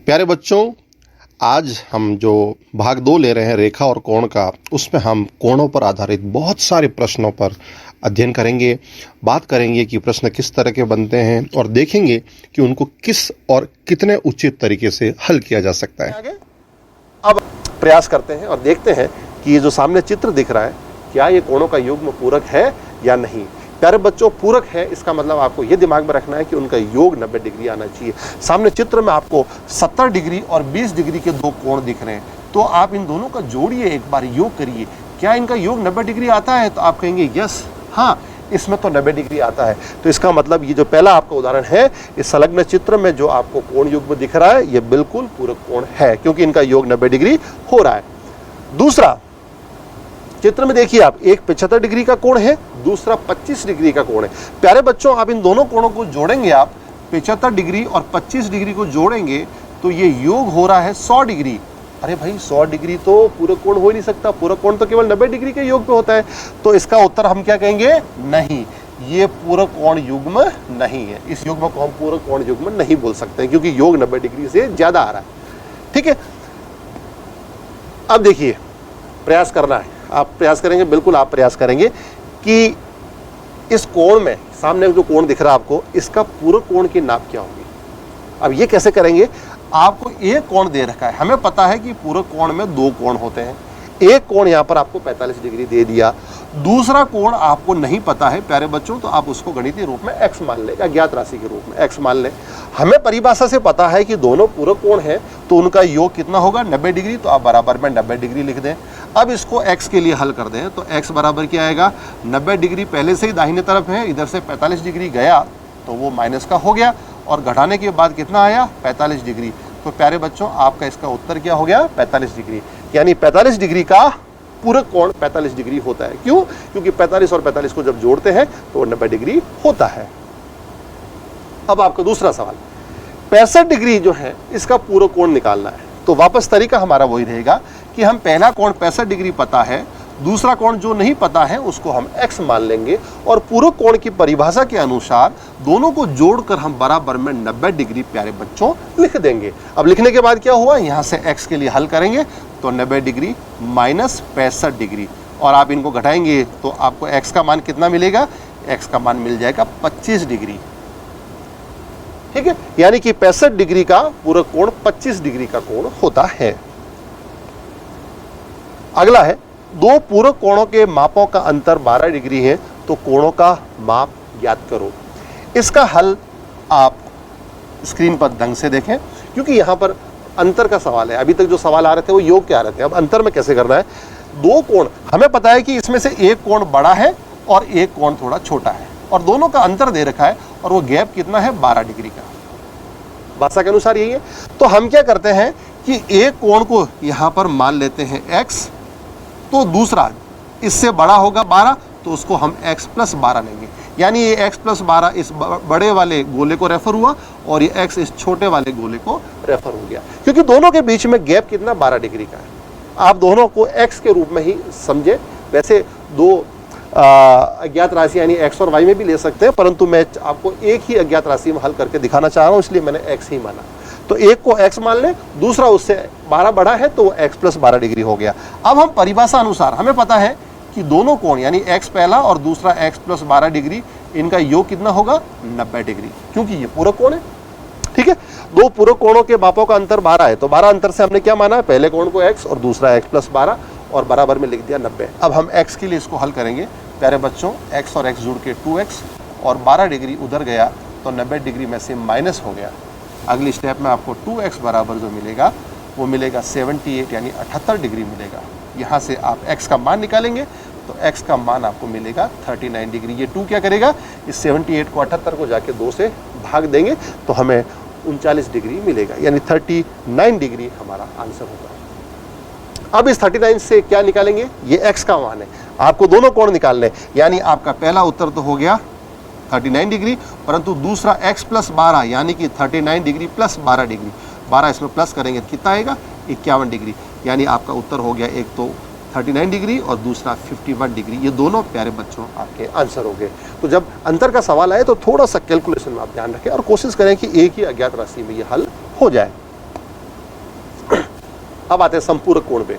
प्यारे बच्चों, आज हम जो भाग 2 ले रहे हैं रेखा और कोण का, उसमें हम कोणों पर आधारित बहुत सारे प्रश्नों पर अध्ययन करेंगे। बात करेंगे कि प्रश्न किस तरह के बनते हैं और देखेंगे कि उनको किस और कितने उचित तरीके से हल किया जा सकता है। आगे अब प्रयास करते हैं और देखते हैं कि ये जो सामने चित्र दिख रहा है, क्या ये कोणों का युग्म पूरक है या नहीं। प्यारे बच्चों, पूरक है इसका मतलब आपको ये दिमाग में रखना है कि उनका योग 90 डिग्री आना चाहिए। सामने चित्र में आपको 70 डिग्री और 20 डिग्री के दो कोण दिख रहे हैं, तो आप इन दोनों का जोड़िए, एक बार योग करिए। क्या इनका योग 90 डिग्री आता है? तो आप कहेंगे यस, हाँ इसमें तो 90 डिग्री आता है। तो इसका मतलब ये जो पहला आपका उदाहरण है, इस संलग्न चित्र में जो आपको कोण युग्म दिख रहा है, ये बिल्कुल पूरक कोण है, क्योंकि इनका योग 90 डिग्री हो रहा है। दूसरा चित्र में देखिए आप, एक 75 डिग्री का कोण है, दूसरा 25 डिग्री का कोण है। प्यारे बच्चों, आप इन दोनों कोणों को जोड़ेंगे, आप 75 डिग्री और 25 डिग्री को जोड़ेंगे तो ये योग हो रहा है 100 डिग्री। अरे भाई 100 डिग्री तो पूरक कोण हो ही नहीं सकता, पूरक कोण तो केवल 90 डिग्री के योग पे होता है। तो इसका उत्तर हम क्या कहेंगे? नहीं, ये पूरक कोण युग्म नहीं है। इस युग्म को हम पूरक कोण युग्म नहीं बोल सकते, क्योंकि योग 90 डिग्री से ज्यादा आ रहा है। ठीक है, अब देखिए प्रयास करना है, आप प्रयास करेंगे, बिल्कुल आप प्रयास करेंगे कि इस कोण में, सामने जो कोण दिख रहा है आपको, इसका पूरक कोण की नाप क्या होगी। अब ये कैसे करेंगे? आपको एक कोण दे रखा है, हमें पता है कि पूरक कोण में दो कोण होते हैं। एक कोण यहां पर आपको 45 डिग्री दे दिया, दूसरा कोण आपको नहीं पता है प्यारे बच्चों, तो आप उसको गणितीय रूप में x मान ले, अज्ञात राशि के रूप में x मान ले। हमें परिभाषा से पता है कि दोनों पूरक कोण है, तो उनका योग कितना होगा? 90 डिग्री। तो आप बराबर में 90 डिग्री लिख दें। अब इसको x के लिए हल कर दें, तो x बराबर क्या आएगा? 90 डिग्री पहले से ही दाहिने तरफ है, इधर से 45 डिग्री गया तो वो माइनस का हो गया, और घटाने के बाद कितना आया? 45 डिग्री। तो प्यारे बच्चों, आपका इसका उत्तर क्या हो गया? 45 डिग्री। यानी 45 डिग्री का पूरक कोण 45 डिग्री होता है। क्यों? क्योंकि 45 और 45 को जब जोड़ते हैं तो 90 डिग्री होता है। अब आपका दूसरा सवाल, 65 डिग्री जो है इसका पूरक कोण निकालना है। तो वापस तरीका हमारा वही रहेगा कि हम पहला कोण 65 डिग्री पता है, दूसरा कोण जो नहीं पता है उसको हम x मान लेंगे, और पूरक कोण की परिभाषा के अनुसार दोनों को जोड़कर हम बराबर में 90 डिग्री प्यारे बच्चों लिख देंगे। अब लिखने के बाद क्या हुआ? यहां से x के लिए हल करेंगे तो 90 डिग्री माइनस 65 डिग्री, और आप इनको घटाएंगे तो आपको x का मान कितना मिलेगा? x का मान मिल जाएगा 25 डिग्री। ठीक है, यानी कि 65 डिग्री का पूरक कोण 25 डिग्री का कोण होता है। अगला है, दो पूरक कोणों के मापों का अंतर 12 डिग्री है, तो कोणों का माप ज्ञात करो। इसका हल आप स्क्रीन पर ढंग से देखें, क्योंकि यहां पर अंतर का सवाल है। अभी तक जो सवाल आ रहे थे वो योग के आ रहे थे, अब अंतर में कैसे करना है। दो कोण, हमें पता है कि इसमें से एक कोण बड़ा है और एक कोण थोड़ा छोटा है, और दोनों का अंतर दे रखा है, और वो गैप कितना है? 12 डिग्री का। भाषा के अनुसार यही है। तो हम क्या करते हैं कि एक कोण को यहां पर मान लेते हैं x, तो दूसरा इससे बड़ा होगा 12, तो उसको हम x प्लस 12 लेंगे। यानी ये x प्लस 12 इस बड़े वाले गोले को रेफर हुआ, और ये x इस छोटे वाले गोले को रेफर हो गया, क्योंकि दोनों के बीच में गैप कितना? 12 डिग्री का है। आप दोनों को x के रूप में ही समझे। वैसे दो अज्ञात राशि यानी x और y में भी ले सकते हैं, परंतु मैं आपको एक ही अज्ञात राशि में हल करके दिखाना चाह रहा हूं, इसलिए मैंने x ही माना। तो एक को x मान लें, दूसरा उससे 12 बड़ा है, तो वो x प्लस 12 डिग्री हो गया। अब हम परिभाषा अनुसार, हमें पता है कि दोनों कोण यानी x पहला और दूसरा x प्लस 12 डिग्री, इनका योग कितना होगा? 90 डिग्री, क्योंकि ये पूरक कोण है। ठीक है, दो पूरक कोणों के मापों का अंतर 12 है, तो 12 अंतर से हमने क्या माना? पहले कोण को x और दूसरा x प्लस 12, और बराबर में लिख दिया 90। अब हम x के लिए इसको हल करेंगे प्यारे बच्चों। x और x जुड़ के 2x, और 12 डिग्री उधर गया तो 90 डिग्री में से माइनस हो गया। अगली स्टेप में आपको 2x बराबर जो मिलेगा वो मिलेगा 78, यानी 78 डिग्री मिलेगा। यहाँ से आप x का मान निकालेंगे तो x का मान आपको मिलेगा 39 डिग्री। ये 2 क्या करेगा? इस 78 को 78 को जाके 2 से भाग देंगे तो हमें 39 डिग्री मिलेगा, यानी 39 डिग्री हमारा आंसर होगा। अब इस 39 से क्या निकालेंगे? ये x का मान है, आपको दोनों कोण निकालने, यानी आपका पहला उत्तर तो हो गया 39 डिग्री, परंतु दूसरा x प्लस 12 यानी कि 39 डिग्री प्लस 12 डिग्री, 12 इसमें प्लस करेंगे तो कितना आएगा? 51 डिग्री। यानी आपका उत्तर हो गया एक तो 39 डिग्री और दूसरा 51 डिग्री। ये दोनों प्यारे बच्चों आपके आंसर हो गए। तो जब अंतर का सवाल आए तो थोड़ा सा कैलकुलेशन में आप ध्यान रखें और कोशिश करें कि एक ही अज्ञात राशि में ये हल हो जाए। अब आते हैं संपूरक कोण पे।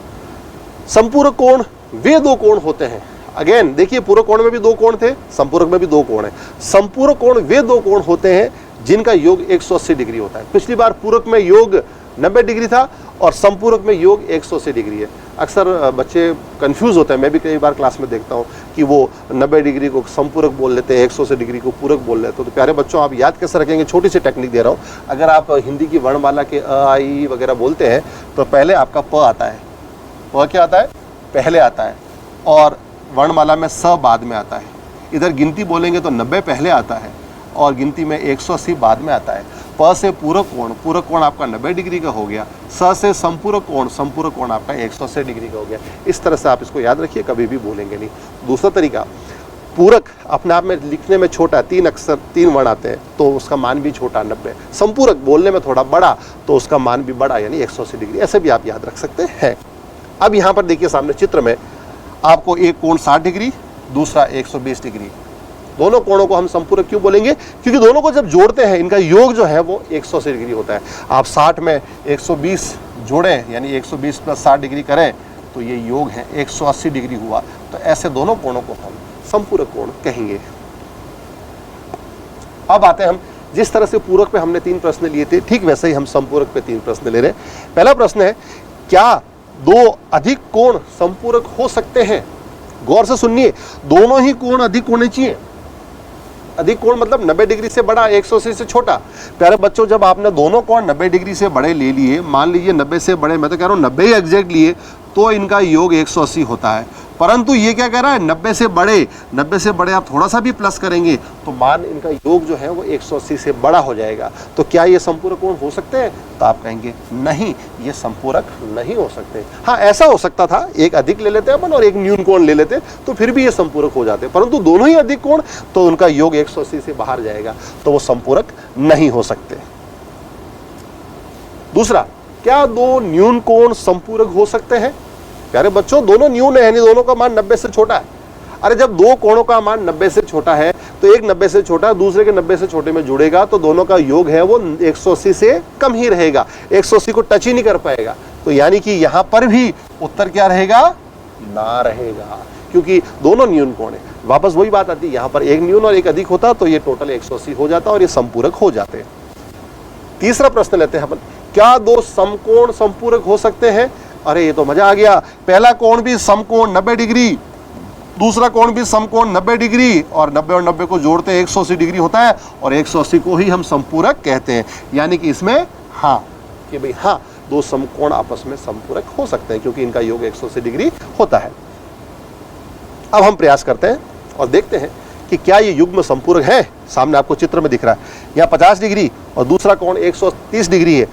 संपूरक कोण वे दो कोण होते हैं, अगेन देखिए पूरक कोण में भी दो कोण थे, संपूरक में भी दो कोण है। संपूरक कोण वे दो कोण होते हैं जिनका योग 180 डिग्री होता है। पिछली बार पूरक में योग 90 डिग्री था और संपूरक में योग 180 डिग्री है। अक्सर बच्चे कंफ्यूज होते हैं, मैं भी कई बार क्लास में देखता हूँ कि वो 90 डिग्री को संपूरक बोल लेते हैं, 180 डिग्री को पूरक बोल लेते हैं। तो प्यारे बच्चों, आप याद कैसे रखेंगे, छोटी सी टेक्निक दे रहा हूँ। अगर आप हिंदी की वर्णमाला के अ आ इ वगैरह बोलते हैं तो पहले आपका प आता है। प क्या आता है? पहले आता है, और वर्णमाला में स बाद में आता है। इधर गिनती बोलेंगे तो 90 पहले आता है और गिनती में 180 बाद में आता है। प से पूरक कोण आपका 90 डिग्री का हो गया। स से संपूरक कोण आपका 180 डिग्री का हो गया। इस तरह से आप इसको याद रखिए, कभी भी भूलेंगे नहीं। दूसरा तरीका, पूरक अपने आप में लिखने में छोटा, 3 अक्षर 3 वर्ण आते हैं तो उसका मान भी छोटा 90। संपूरक बोलने में थोड़ा बड़ा तो उसका मान भी बड़ा, यानी 180 डिग्री। ऐसे भी आप याद रख सकते हैं। अब यहाँ पर देखिए सामने चित्र में आपको एक कोण 60 डिग्री, दूसरा 120 डिग्री। दोनों कोणों को हम संपूरक क्यों बोलेंगे? क्योंकि दोनों को जब जोड़ते हैं इनका योग जो है वो 180 डिग्री होता है। आप 60 में 120 जोड़ें, यानी 120 प्लस 60 डिग्री करें तो ये योग है 180 डिग्री हुआ। तो ऐसे दोनों कोणों को हम संपूरक कोण कहेंगे। अब आते हैं हम, जिस तरह से पूरक पे हमने 3 प्रश्न लिए थे, ठीक वैसे ही हम संपूरक पे 3 प्रश्न ले रहे हैं। पहला प्रश्न है, क्या 2 अधिक कोण संपूरक हो सकते हैं? गौर से सुनिए, दोनों ही कोण अधिक होने चाहिए। अधिक कोण मतलब 90 डिग्री से बड़ा, 180 से छोटा। प्यारे बच्चों, जब आपने दोनों कोण 90 डिग्री से बड़े ले लिए, मान लीजिए 90 से बड़े, मैं तो कह रहा हूँ 90 ही एग्जैक्ट लिए, तो इनका योग 180 होता है। परंतु ये क्या कह रहा है, 90 से बड़े आप थोड़ा सा भी प्लस करेंगे तो मान इनका योग जो है वो 180 से बड़ा हो जाएगा। तो क्या ये संपूरक कोण हो सकते हैं? तो आप कहेंगे नहीं, ये संपूरक नहीं हो सकते। हाँ, ऐसा हो सकता था, एक अधिक ले लेते अपन और एक न्यून कोण ले लेते तो फिर भी ये संपूरक हो जाते, परंतु दोनों ही अधिक कोण तो उनका योग 180 से बाहर जाएगा, तो वो संपूरक नहीं हो सकते। दूसरा, क्या 2 न्यून कोण संपूरक हो सकते हैं? प्यारे बच्चों, दोनों न्यून है, यानी दोनों का मान 90 से छोटा है। अरे जब 2 कोणों का मान 90 से छोटा है तो एक 90 से छोटा दूसरे के 90 से छोटे में जुड़ेगा तो दोनों का योग है वो 180 से कम ही रहेगा, 180 को टच ही नहीं कर पाएगा। तो यानी कि यहां पर भी उत्तर क्या रहेगा? ना रहेगा, क्योंकि दोनों न्यून कोण है। वापस वही बात आती है, यहां पर एक न्यून और एक अधिक होता तो ये टोटल 180 हो जाता और ये संपूरक हो जाते। तीसरा प्रश्न लेते हैं अपन, क्या 2 समकोण संपूरक हो सकते हैं? अरे ये तो मजा आ गया। पहला कोण भी समकोण 90 डिग्री, दूसरा कोण भी समकोण 90 डिग्री, और 90 और 90 को जोड़ते 180 डिग्री होता है और 180 को ही हम संपूरक कहते हैं। यानी कि इसमें हाँ, कि भाई हाँ, 2 समकोण आपस में संपूरक हो सकते हैं क्योंकि इनका योग 180 डिग्री होता है। अब हम प्रयास करते हैं और देखते हैं कि क्या ये युग्म संपूरक है। सामने आपको चित्र में दिख रहा है, यहाँ 50 डिग्री और दूसरा कोण 130 डिग्री है।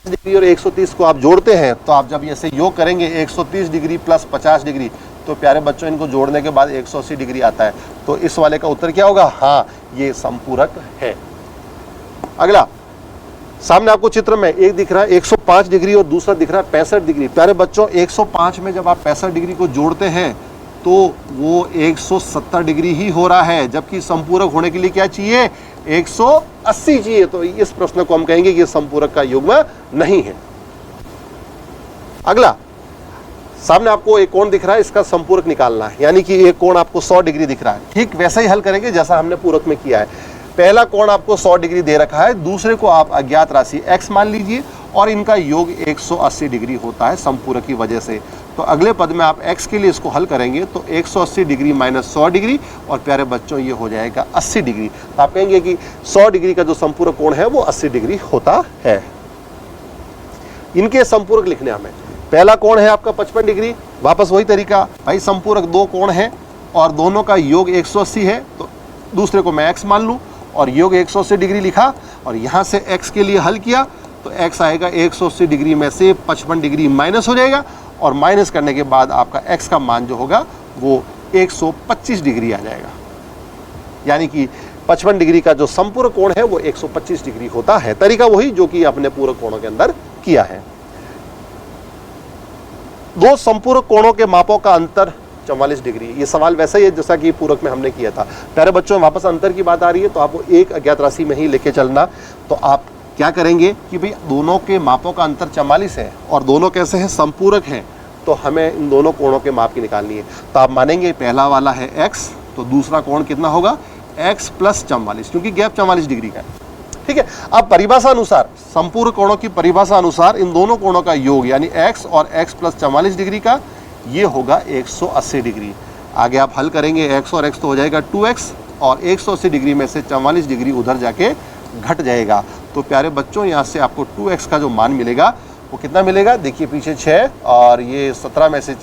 डिग्री और 130 को आप जोड़ते हैं तो आप जब ऐसे योग करेंगे 130 डिग्री प्लस 50 डिग्री, तो प्यारे बच्चों इनको जोड़ने के बाद 180 डिग्री आता है। तो इस वाले का उत्तर क्या होगा? हाँ, ये संपूरक है। अगला, सामने आपको चित्र में एक दिख रहा है 105 डिग्री और दूसरा दिख रहा है 65 डिग्री। प्यारे बच्चों, 105 में जब आप 65 डिग्री को जोड़ते हैं तो वो 170 डिग्री ही हो रहा है, जबकि संपूरक होने के लिए क्या चाहिए? 180 चाहिए। तो इस प्रश्न को हम कहेंगे कि संपूरक का युग्म नहीं है। अगला, सामने आपको एक कोण दिख रहा है, इसका संपूरक निकालना है, यानी कि एक कोण आपको 100 डिग्री दिख रहा है। ठीक वैसा ही हल करेंगे जैसा हमने पूरक में किया है। पहला कोण आपको 100 डिग्री दे रखा है, दूसरे को आप अज्ञात राशि x मान लीजिए और इनका योग 180 डिग्री होता है संपूरक की वजह से। तो अगले पद में आप x के लिए इसको हल करेंगे तो 180 डिग्री माइनस 100 डिग्री, और प्यारे बच्चों ये हो जाएगा 80 डिग्री। तो आप कहेंगे कि 100 डिग्री का जो संपूरक कोण है वो 80 डिग्री होता है। इनके संपूरक लिखने हमें, पहला कोण है आपका 55 डिग्री, वापस वही तरीका, भाई संपूरक 2 कोण है और दोनों का योग 180 है, तो दूसरे को मैं x मान लूँ और योग 180 डिग्री लिखा और यहाँ से x के लिए हल किया तो x आएगा 180 डिग्री में से 55 डिग्री माइनस हो जाएगा और माइनस करने के बाद आपका x का मान जो होगा वो 125 डिग्री आ जाएगा। यानी कि 55 डिग्री का जो संपूरक कोण है वो 125 डिग्री होता है। तरीका वही जो कि अपने पूरक कोणों के अंदर किया है। 2 संपूरक कोणों के मापों का अंतर 44 डिग्री। ये सवाल वैसा ही है जैसा कि पूरक में हमने किया था। प्यारे बच्चों, वापस अंतर की बात आ रही है तो आपको एक अज्ञात राशि में ही लेके चलना। तो आप क्या करेंगे कि भाई दोनों के मापों का अंतर 44 है और दोनों कैसे हैं, समपूरक हैं, तो हमें इन दोनों कोणों के माप की निकालनी है। तो आप मानेंगे पहला वाला है x, तो दूसरा कोण कितना होगा, x प्लस 44, क्योंकि गैप 44 डिग्री का है। ठीक है। अब परिभाषा अनुसार, संपूर्ण कोणों की परिभाषा अनुसार इन दोनों कोणों का योग यानी x और x प्लस 44 डिग्री का ये होगा 180 डिग्री। आगे आप हल करेंगे, x और x तो हो जाएगा 2x और 180 डिग्री में से 44 डिग्री उधर जाके घट जाएगा। तो प्यारे बच्चों, यहाँ से आपको 2x का जो मान मिलेगा वो कितना मिलेगा, देखिए पीछे 6 और ये 17 में से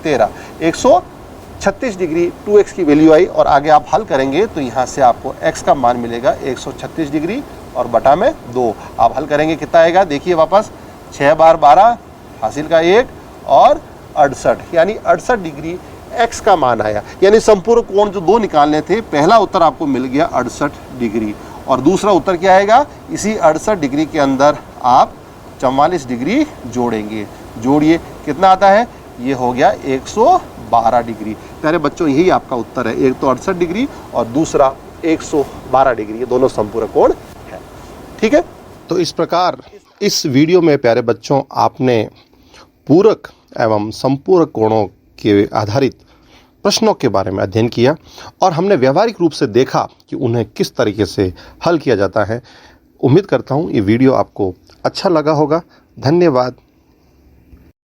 13, 136 डिग्री 2x की वैल्यू आई। और आगे आप हल करेंगे तो यहाँ से आपको x का मान मिलेगा 136 डिग्री और बटा में 2। आप हल करेंगे कितना आएगा, देखिए वापस 6 बार 12 हासिल का 1 और 68, यानी 68 डिग्री x का मान आया। यानी संपूर्ण कोण जो दो निकालने थे, पहला उत्तर आपको मिल गया 68 डिग्री और दूसरा उत्तर क्या आएगा, इसी 68 डिग्री के अंदर आप 44 डिग्री जोड़ेंगे। जोड़िए कितना आता है, ये हो गया 112 डिग्री। प्यारे बच्चों, यही आपका उत्तर है, एक तो 68 डिग्री और दूसरा 112 डिग्री, ये दोनों संपूर्ण कोण है। ठीक है। तो इस प्रकार इस वीडियो में प्यारे बच्चों आपने पूरक एवं संपूरक कोणों के आधारित प्रश्नों के बारे में अध्ययन किया और हमने व्यवहारिक रूप से देखा कि उन्हें किस तरीके से हल किया जाता है। उम्मीद करता हूँ ये वीडियो आपको अच्छा लगा होगा। धन्यवाद।